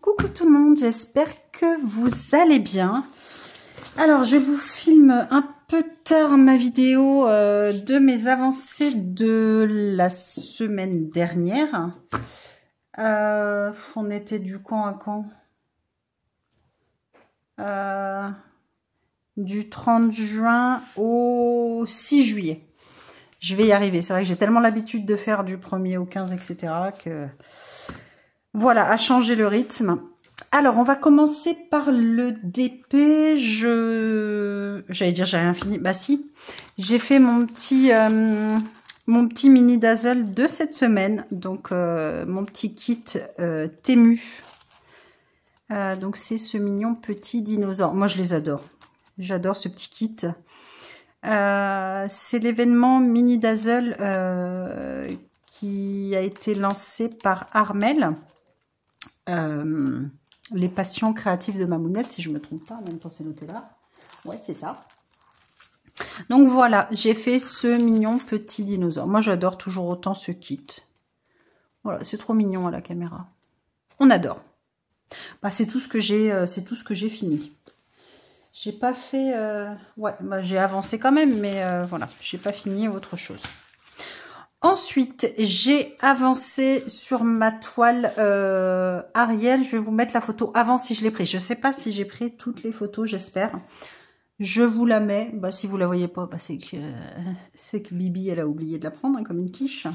Coucou tout le monde, j'espère que vous allez bien. Alors, je vous filme un peu tard ma vidéo de mes avancées de la semaine dernière. On était du quand à quand du 30 juin au 6 juillet. Je vais y arriver. C'est vrai que j'ai tellement l'habitude de faire du 1er au 15, etc. que... Voilà, à changer le rythme. Alors, on va commencer par le DP. J'allais dire, j'ai rien fini. Bah si, j'ai fait mon petit mini dazzle de cette semaine. Donc, mon petit kit Temu. Donc, c'est ce mignon petit dinosaure. Moi, je les adore. J'adore ce petit kit. C'est l'événement mini dazzle qui a été lancé par Armel. Les passions créatives de Mamounette, si je ne me trompe pas, en même temps c'est noté là. Ouais, c'est ça. Donc voilà, j'ai fait ce mignon petit dinosaure. Moi, j'adore toujours autant ce kit. Voilà, c'est trop mignon à la caméra. On adore. Bah, c'est tout ce que j'ai fini. J'ai pas fait... Ouais, bah, j'ai avancé quand même, mais voilà, j'ai pas fini autre chose. Ensuite, j'ai avancé sur ma toile Ariel. Je vais vous mettre la photo avant si je l'ai pris. Je ne sais pas si j'ai pris toutes les photos, j'espère. Je vous la mets. Bah, si vous la voyez pas, bah, c'est que Bibi, elle a oublié de la prendre, hein, comme une quiche.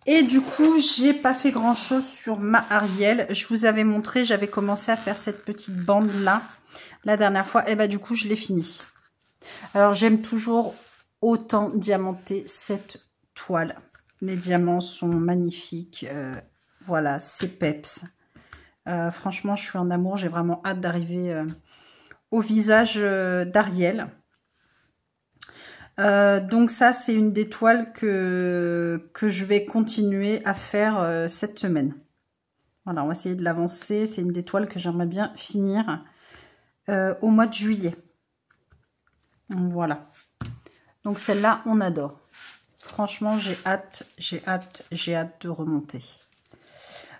Et du coup, j'ai pas fait grand chose sur ma Ariel. Je vous avais montré, j'avais commencé à faire cette petite bande là la dernière fois. Et bah du coup, je l'ai fini. Alors, j'aime toujours autant diamanter cette toile. Les diamants sont magnifiques. Voilà, c'est peps. Franchement, je suis en amour. J'ai vraiment hâte d'arriver au visage d'Ariel. Donc ça, c'est une des toiles que je vais continuer à faire cette semaine. Voilà, on va essayer de l'avancer. C'est une des toiles que j'aimerais bien finir au mois de juillet. Voilà. Donc celle-là, on adore. Franchement, j'ai hâte de remonter.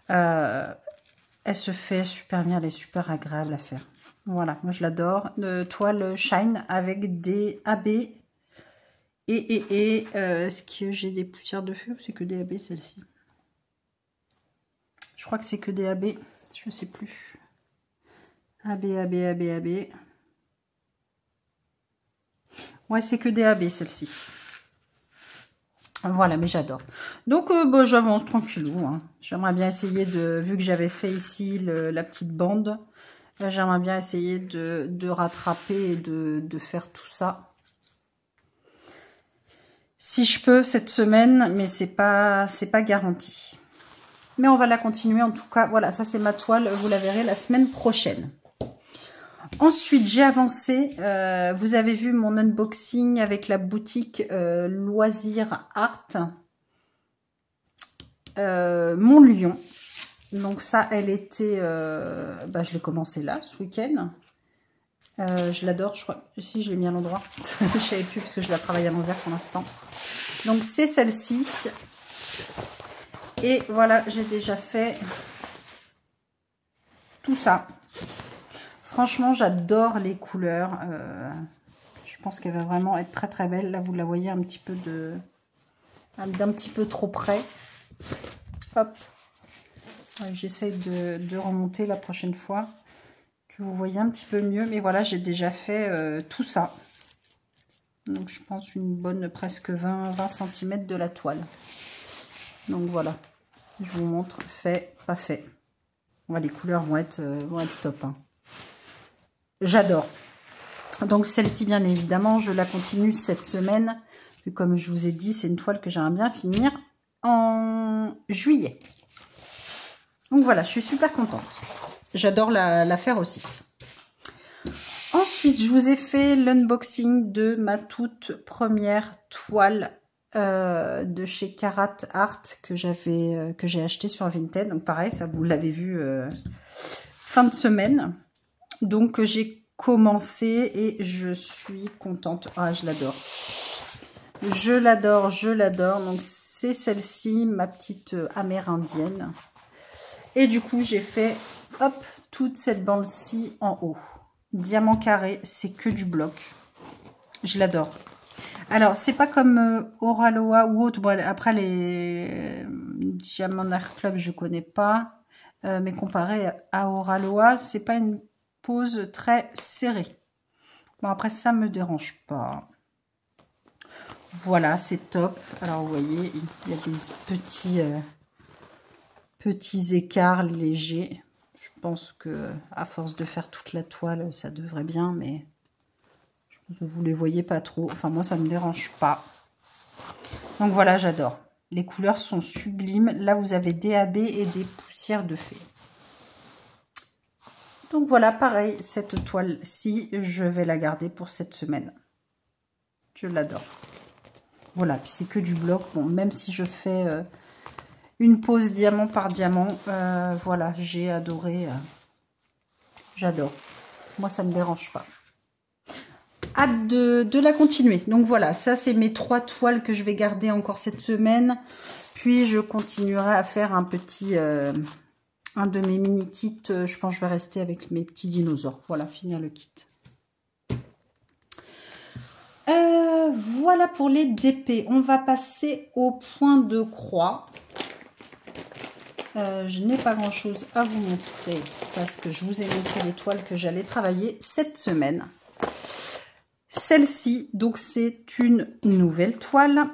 Elle se fait super bien, elle est super agréable à faire. Voilà, moi je l'adore. Toile shine avec des AB. Est-ce que j'ai des poussières de feu ou c'est que des AB celle-ci? Je crois que c'est que des AB, je ne sais plus. AB. Ouais, c'est que des AB celle-ci. Voilà, mais j'adore. Donc, bah, j'avance tranquillou. Hein. J'aimerais bien essayer de, vu que j'avais fait ici la petite bande, j'aimerais bien essayer de rattraper et de faire tout ça. Si je peux cette semaine, mais c'est pas garanti. Mais on va la continuer en tout cas. Voilà, ça c'est ma toile. Vous la verrez la semaine prochaine. Ensuite, j'ai avancé. Vous avez vu mon unboxing avec la boutique Loisirs Art. Mon Lion. Donc ça, elle était... bah, je l'ai commencé là, ce week-end. Je l'adore, je crois. Si, je l'ai mis à l'endroit. Je ne savais plus parce que je la travaille à l'envers pour l'instant. Donc c'est celle-ci. Et voilà, j'ai déjà fait tout ça. Franchement, j'adore les couleurs. Je pense qu'elle va vraiment être très très belle. Là, vous la voyez un petit peu d'un petit peu trop près. Hop. Ouais, j'essaie de remonter la prochaine fois. Que vous voyez un petit peu mieux. Mais voilà, j'ai déjà fait tout ça. Donc, je pense une bonne presque 20 cm de la toile. Donc, voilà. Je vous montre fait, pas fait. Ouais, les couleurs vont être top. Hein. J'adore. Donc celle-ci, bien évidemment, je la continue cette semaine. Puis, comme je vous ai dit, c'est une toile que j'aimerais bien finir en juillet. Donc voilà, je suis super contente. J'adore la faire aussi. Ensuite, je vous ai fait l'unboxing de ma toute première toile de chez Carat Art que j'ai acheté sur Vinted. Donc pareil, ça vous l'avez vu fin de semaine. Donc j'ai commencé et je suis contente. Ah, je l'adore. Je l'adore. Donc c'est celle-ci, ma petite amérindienne. Et du coup, j'ai fait, hop, toute cette bande-ci en haut. Diamant carré, c'est que du bloc. Je l'adore. Alors, c'est pas comme Oraloa ou autre. Bon, après, les Diamant Art Club, je connais pas. Mais comparé à Oraloa, c'est pas une pose très serrée. Bon, après, ça me dérange pas. Voilà, c'est top. Alors, vous voyez, il y a des petits écarts légers. Je pense que à force de faire toute la toile, ça devrait bien, mais vous les voyez pas trop. Enfin, moi, ça me dérange pas. Donc voilà, j'adore. Les couleurs sont sublimes. Là, vous avez des AB et des poussières de fée. Donc voilà, pareil, cette toile-ci, je vais la garder pour cette semaine. Je l'adore. Voilà, puis c'est que du bloc. Bon, même si je fais une pose diamant par diamant, voilà, j'ai adoré. J'adore. Moi, ça ne me dérange pas. Hâte de la continuer. Donc voilà, ça c'est mes 3 toiles que je vais garder encore cette semaine. Puis je continuerai à faire un petit, un de mes mini kits. Je pense que je vais rester avec mes petits dinosaures. Voilà, finir le kit. Voilà pour les DP. On va passer au point de croix. Je n'ai pas grand chose à vous montrer parce que je vous ai montré les toiles que j'allais travailler cette semaine. Celle-ci, donc c'est une nouvelle toile.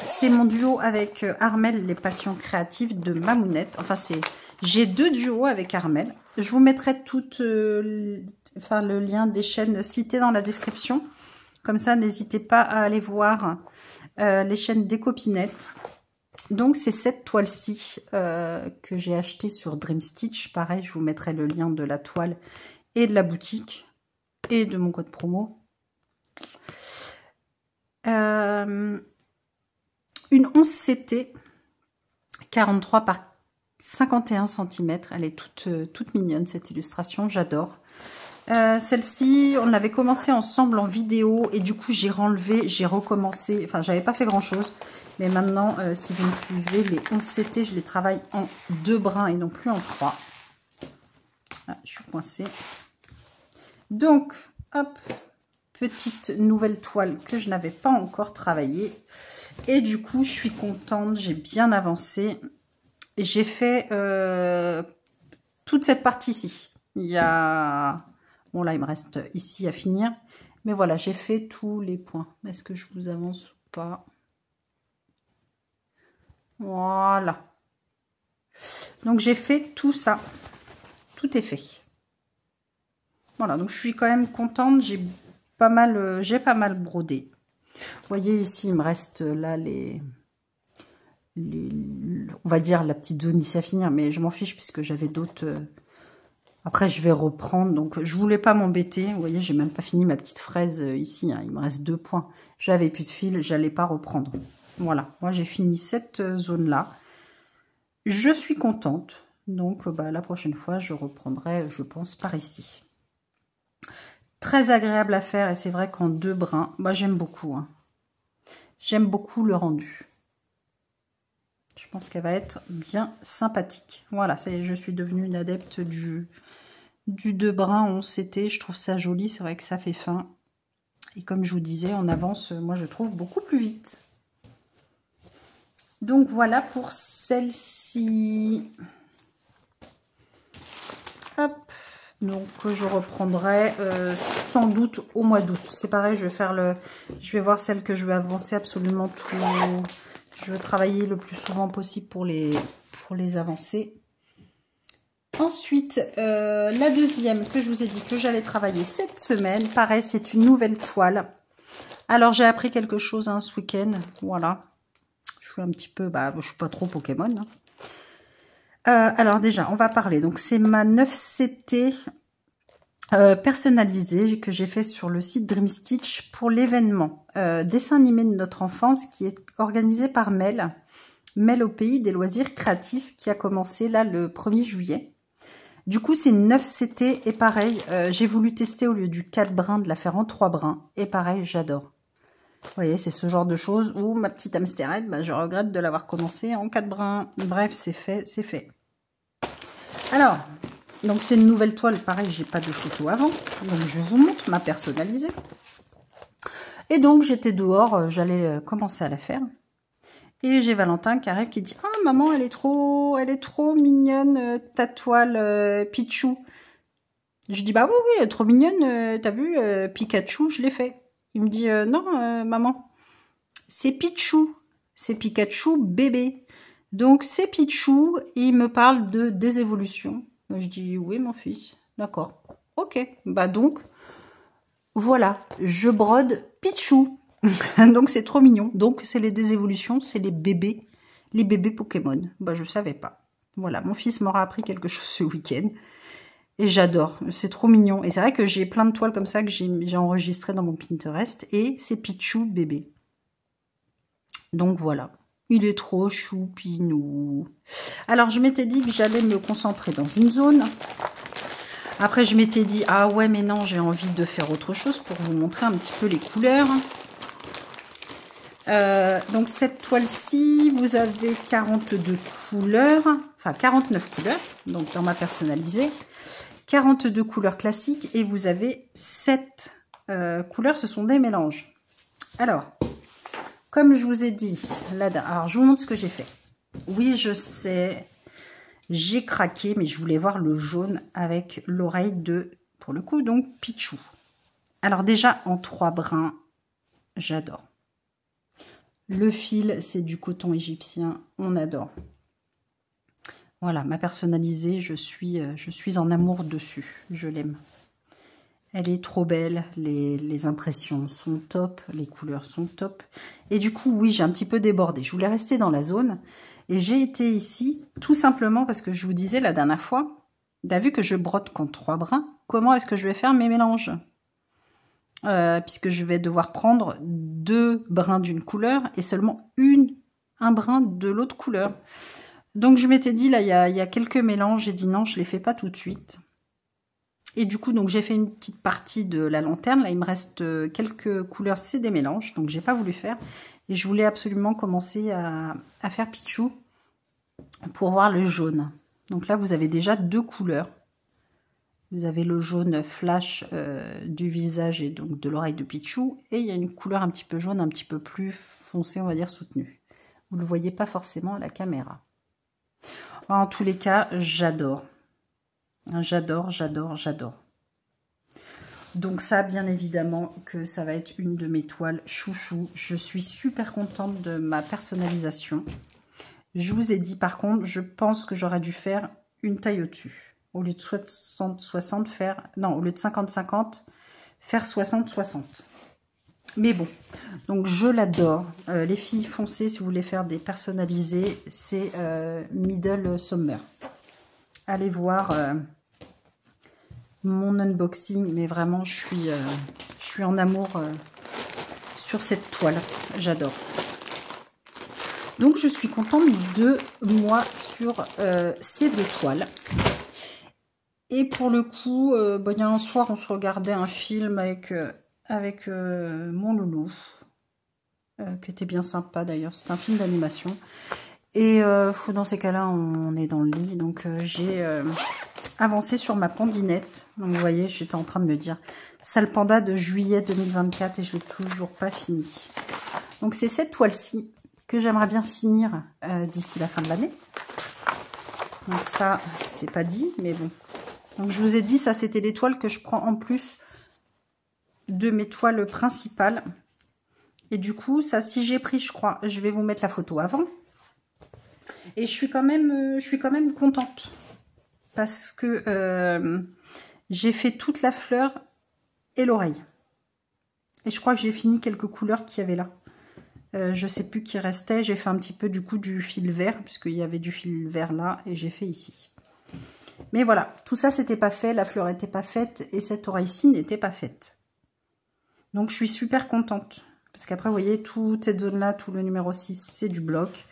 C'est mon duo avec Armelle, les passions créatives de Mamounette. Enfin, j'ai 2 duos avec Armelle. Je vous mettrai le lien des chaînes citées dans la description. Comme ça, n'hésitez pas à aller voir les chaînes des copinettes. Donc, c'est cette toile-ci que j'ai achetée sur Dream Stitch. Pareil, je vous mettrai le lien de la toile et de la boutique et de mon code promo. Une 11CT 43 par 51 cm. Elle est toute mignonne, cette illustration. J'adore. Celle-ci, on l'avait commencé ensemble en vidéo et du coup, j'ai renlevé, j'ai recommencé. Enfin, j'avais pas fait grand-chose. Mais maintenant, si vous me suivez, les 11CT, je les travaille en 2 brins et non plus en 3. Ah, je suis coincée. Donc, hop, petite nouvelle toile que je n'avais pas encore travaillée. Et du coup, je suis contente, j'ai bien avancé. J'ai fait toute cette partie-ci. Il y a... Bon, là, il me reste ici à finir. Mais voilà, j'ai fait tous les points. Est-ce que je vous avance ou pas? Voilà. Donc, j'ai fait tout ça. Tout est fait. Voilà, donc je suis quand même contente. J'ai pas mal brodé. Vous voyez ici, il me reste là on va dire la petite zone ici à finir, mais je m'en fiche puisque j'avais d'autres. Après, je vais reprendre. Donc, je voulais pas m'embêter. Vous voyez, j'ai même pas fini ma petite fraise ici. Hein. Il me reste 2 points. J'avais plus de fil, j'allais pas reprendre. Voilà, moi j'ai fini cette zone-là. Je suis contente. Donc, la prochaine fois, je reprendrai, je pense, par ici. Très agréable à faire et c'est vrai qu'en 2 brins, j'aime beaucoup. Hein. J'aime beaucoup le rendu. Je pense qu'elle va être bien sympathique. Voilà, ça y est, je suis devenue une adepte du 2 brins 11CT. Je trouve ça joli, c'est vrai que ça fait fin. Et comme je vous disais, on avance, moi je trouve, beaucoup plus vite. Donc voilà pour celle-ci. Hop. Donc je reprendrai sans doute au mois d'août. C'est pareil, je vais voir celle que je vais avancer absolument tout. Je veux travailler le plus souvent possible pour les avancer. Ensuite, la deuxième que je vous ai dit que j'allais travailler cette semaine. Pareil, c'est une nouvelle toile. Alors j'ai appris quelque chose ce week-end. Voilà. Je suis un petit peu, je suis pas trop Pokémon. Hein. Alors déjà, on va parler. Donc c'est ma 9CT personnalisée que j'ai fait sur le site Dream Stitch pour l'événement dessin animé de notre enfance qui est organisé par Mel au pays des loisirs créatifs qui a commencé là le 1er juillet. Du coup, c'est une 9CT et pareil, j'ai voulu tester au lieu du 4 brins de la faire en 3 brins et pareil, j'adore. Vous voyez, c'est ce genre de choses où ma petite hamsterette, je regrette de l'avoir commencé en 4 brins. Bref, c'est fait, c'est fait. Alors, donc c'est une nouvelle toile, pareil, j'ai pas de photo avant. Donc je vous montre ma personnalisée. Et donc j'étais dehors, j'allais commencer à la faire. Et j'ai Valentin qui arrive qui dit « Ah maman, elle est trop mignonne, ta toile Pichou. » Je dis « Bah oui, oui, elle est trop mignonne, t'as vu, Pikachu, je l'ai fait. » Il me dit « Non, maman, c'est Pichou, c'est Pikachu bébé. » Donc c'est Pichou, et il me parle de désévolution. Je dis « Oui mon fils, d'accord. Ok, bah donc, voilà, je brode Pichou. » Donc c'est trop mignon. Donc c'est les désévolutions, c'est les bébés Pokémon. Bah je savais pas. Voilà, mon fils m'aura appris quelque chose ce week-end. Et j'adore, c'est trop mignon. Et c'est vrai que j'ai plein de toiles comme ça que j'ai enregistrées dans mon Pinterest. Et c'est Pichou bébé. Donc voilà, il est trop choupinou. Alors je m'étais dit que j'allais me concentrer dans une zone. Après je m'étais dit, ah ouais mais non, j'ai envie de faire autre chose pour vous montrer un petit peu les couleurs. Donc cette toile-ci, vous avez 42 couleurs, enfin 49 couleurs, donc dans ma personnalisée, 42 couleurs classiques et vous avez 7 couleurs, ce sont des mélanges. Alors, comme je vous ai dit, là, alors je vous montre ce que j'ai fait. Oui, je sais, j'ai craqué, mais je voulais voir le jaune avec l'oreille de, pour le coup, donc Pichou. Alors déjà, en 3 brins, j'adore. Le fil, c'est du coton égyptien, on adore. Voilà, ma personnalisée, je suis en amour dessus, je l'aime. Elle est trop belle, les impressions sont top, les couleurs sont top. Et du coup, oui, j'ai un petit peu débordé. Je voulais rester dans la zone. Et j'ai été ici, tout simplement parce que je vous disais la dernière fois, vu que je brode qu'en 3 brins, comment est-ce que je vais faire mes mélanges ? Puisque je vais devoir prendre 2 brins d'une couleur et seulement un brin de l'autre couleur. Donc je m'étais dit, là, il y a quelques mélanges, j'ai dit non, je ne les fais pas tout de suite. Et du coup, donc j'ai fait une petite partie de la lanterne. Là, il me reste quelques couleurs, c'est des mélanges, donc j'ai pas voulu faire. Et je voulais absolument commencer à faire Pichou pour voir le jaune. Donc là, vous avez déjà 2 couleurs. Vous avez le jaune flash du visage et donc de l'oreille de Pichou. Et il y a une couleur un petit peu jaune, un petit peu plus foncée, on va dire soutenue. Vous ne le voyez pas forcément à la caméra. En tous les cas, j'adore. J'adore, j'adore, j'adore. Donc ça, bien évidemment, que ça va être une de mes toiles chouchou. Je suis super contente de ma personnalisation. Je vous ai dit, par contre, je pense que j'aurais dû faire une taille au-dessus. Au lieu de 60-60, faire... Non, au lieu de 50-50, faire 60-60. Mais bon, donc je l'adore. Les filles, foncez si vous voulez faire des personnalisés. C'est Middle Summer. Allez voir mon unboxing. Mais vraiment, je suis en amour sur cette toile. J'adore. Donc, je suis contente de moi sur ces 2 toiles. Et pour le coup, il y a un soir, on se regardait un film avec mon loulou, qui était bien sympa d'ailleurs. C'est un film d'animation. Et dans ces cas-là, on est dans le lit. Donc, j'ai avancé sur ma pandinette. Donc, vous voyez, j'étais en train de me dire, sale panda de juillet 2024 et je ne l'ai toujours pas fini. Donc, c'est cette toile-ci que j'aimerais bien finir d'ici la fin de l'année. Donc, ça, c'est pas dit, mais bon. Donc, je vous ai dit, ça, c'était les toiles que je prends en plus de mes toiles principales. Et du coup, ça, si j'ai pris, je crois, je vais vous mettre la photo avant. Et je suis quand même contente. Parce que j'ai fait toute la fleur et l'oreille. Et je crois que j'ai fini quelques couleurs qu'il y avait là. Je sais plus qui restait. J'ai fait un petit peu du coup du fil vert, puisqu'il y avait du fil vert là, et j'ai fait ici. Mais voilà, tout ça, c'était pas fait, la fleur était pas faite, et cette oreille-ci n'était pas faite. Donc, je suis super contente. Parce qu'après, vous voyez, toute cette zone-là, tout le numéro 6, c'est du bloc.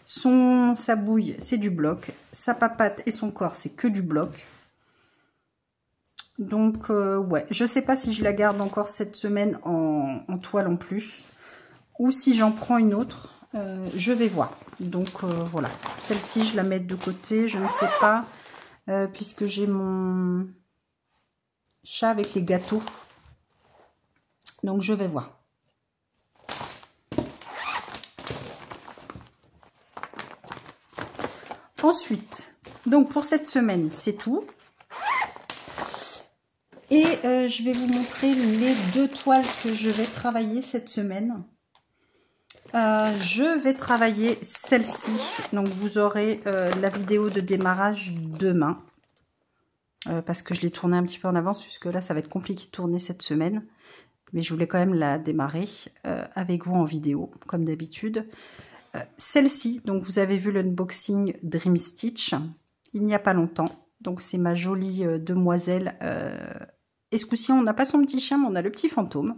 Sa bouille, c'est du bloc. Sa papate et son corps, c'est que du bloc. Donc, ouais, je sais pas si je la garde encore cette semaine en toile en plus. Ou si j'en prends une autre, je vais voir. Donc, voilà. Celle-ci, je la mets de côté, je ne sais pas. puisque j'ai mon chat avec les gâteaux. Donc je vais voir. Ensuite, donc pour cette semaine, c'est tout. Et je vais vous montrer les 2 toiles que je vais travailler cette semaine. Je vais travailler celle-ci. Donc vous aurez la vidéo de démarrage demain. Parce que je l'ai tournée un petit peu en avance, puisque là ça va être compliqué de tourner cette semaine. Mais je voulais quand même la démarrer avec vous en vidéo, comme d'habitude. Celle-ci, donc vous avez vu l'unboxing Dream Stitch il n'y a pas longtemps. Donc c'est ma jolie demoiselle. Et ce coup-ci, on n'a pas son petit chien, mais on a le petit fantôme.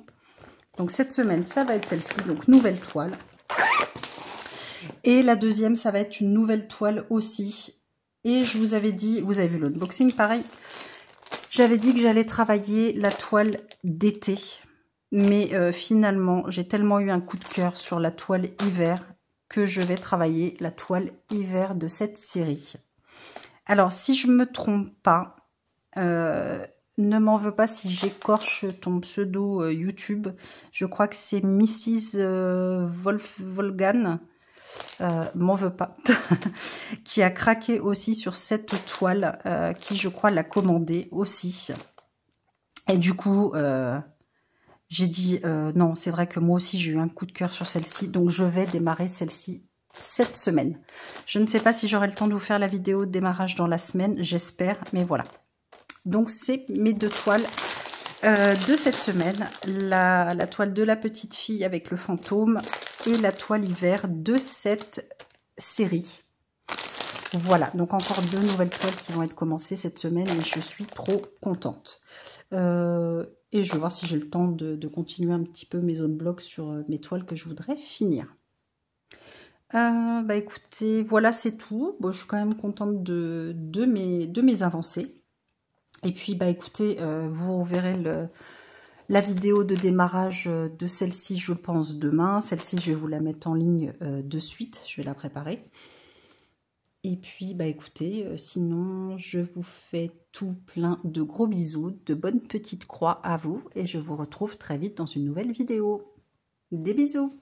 Donc cette semaine, ça va être celle-ci, donc nouvelle toile. Et la deuxième, ça va être une nouvelle toile aussi. Et je vous avais dit, vous avez vu l'unboxing, pareil. J'avais dit que j'allais travailler la toile d'été. Mais finalement, j'ai tellement eu un coup de cœur sur la toile hiver que je vais travailler la toile hiver de cette série. Alors, si je ne me trompe pas, ne m'en veux pas si j'écorche ton pseudo YouTube. Je crois que c'est Mrs. Wolfgan. M'en veux pas. Qui a craqué aussi sur cette toile, qui je crois l'a commandée aussi. Et du coup... j'ai dit, non, c'est vrai que moi aussi, j'ai eu un coup de cœur sur celle-ci. Donc, je vais démarrer celle-ci cette semaine. Je ne sais pas si j'aurai le temps de vous faire la vidéo de démarrage dans la semaine. J'espère, mais voilà. Donc, c'est mes 2 toiles de cette semaine. La toile de la petite fille avec le fantôme et la toile hiver de cette série. Voilà, donc encore 2 nouvelles toiles qui vont être commencées cette semaine et je suis trop contente. Et je vais voir si j'ai le temps de continuer un petit peu mes zones blocs sur mes toiles que je voudrais finir. Bah écoutez, voilà, c'est tout. Bon, je suis quand même contente de mes avancées. Et puis, bah écoutez, vous verrez la vidéo de démarrage de celle-ci, je pense, demain. Celle-ci, je vais vous la mettre en ligne de suite. Je vais la préparer. Et puis, bah écoutez, sinon, je vous fais tout plein de gros bisous, de bonnes petites croix à vous. Et je vous retrouve très vite dans une nouvelle vidéo. Des bisous!